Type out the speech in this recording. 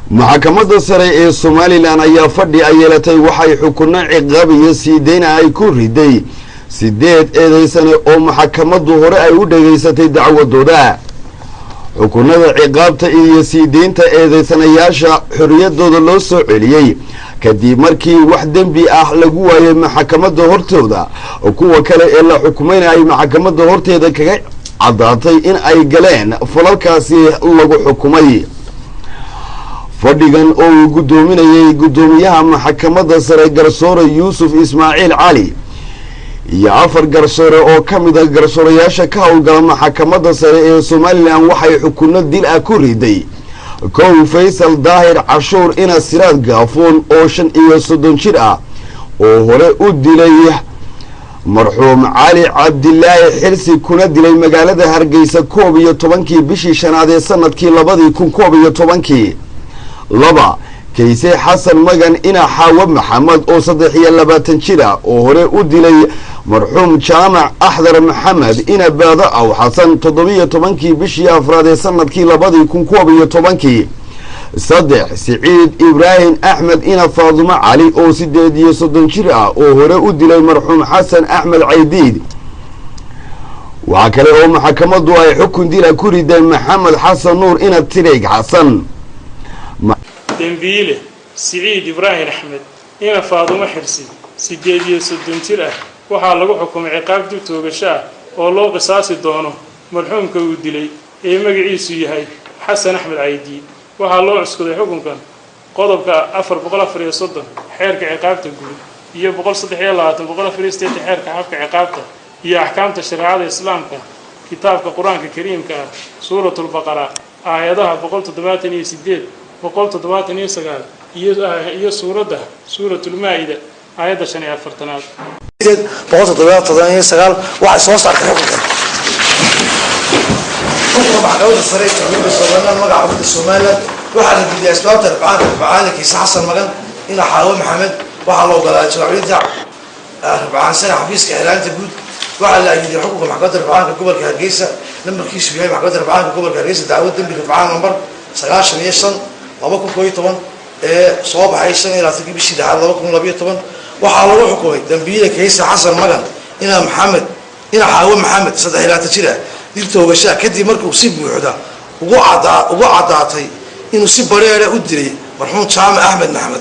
maxkamadda sare ee Somaliland ayaa fadhi ay yeelatay waxay xukunno ciqaab iyo siideyn ay ku riday 8 eedeysane oo maxkamaddu hore ay u dhageysatay dacwadooda. xukunnada ciqaabta iyo siideynta eedeysanayaasha xorriyadooda loo soo celiyay kadib markii wax dambi ah lagu waayay maxkamadda hortooda kuwa kale ee la xukumayna ay maxkamadda horteeda kaga cadaatay in ay galeen falalkaasi lagu xukumay. fadhigan oo uu gudoominayay gudoomiyaha maxkamadda sare garsoore Yuusuf Ismaaciil Cali iyo 4 garsoore oo kamid ah garsoorayaasha ka howlgala maxkamadda sare ee Somaliland waxay xukunno dil ah ku riday kow Faysal Daahir Cashuur ina Siraad Gaafoon oo 35 jir ah oo hore u dilay marxuum Cali Cabdilaahi Xirsi kuna dilay magaalada Hargeysa 11 bishii shanaad ee sanadkii 2011. laba Kayse Xasan Magan ina Xaawa Maxamed oo 23 jir ah oo hore u dilay marxuum Jaamac Axdar Maxamed ina Baada aw Xasan 17 bishii afraad ee sanadkii 2011. saddex Siciid Ibraahim Axmed ina Faaduma Cali oo 38 jir ah oo hore u dilay marxuum Xasan Axmed Caydiid. waxa kale oo maxkamaddu ay xukun dil ku riday Maxamed Xasan Nuur ina Tireeg Xasan. dembiile Siciid Ibraahim Axmed ina Faaduma Xirsi 38 jir ah waxaa lagu xukumay ciqaab dib toogasho ah oo loo qisaasi doono marxuumka uu dilay ee magaciisu yahay Xasan Axmed Caydiid. waxaa loo cuskuday xukunkan qodobka 434 xeerka ciqaabta guud iyo 123 xeerka xabka ciqaabta iyo ahkaamta shariicada islaamka kitaabka quraanka kariimka ah suuratul baqara aayadaha 178 179 iyo suuratul maa'ida aayada 54aad 179 waxa soo saartay xukunkan maxkamadda sare ee Somaliland magaca Somaliland waxa la diiday asbaabta rabcaanka Kayse Xasan Magan ina Xaawa Maxamed waxa loo galay jawaabinta rabcaan sare xafiiska ilaanta guud waxa la diiday xukunka maxkamadda rabcaanka gobolka Hargeysa nambarkiisu yahay maxkamadda rabcaanka gobolka Hargeysa dacwad dambi rabcaan number 95 2011 ee soo baxay 25 bishii 2012 waxa lagu xukumay dambiile Kayse Xasan Magan ina Xaawa Maxamed 23 jir ah dib toogasho kadib markuu si buuxda ugu cadaatay inuu si bareera u dilay marxuum Jaamac Axmed Maxamed.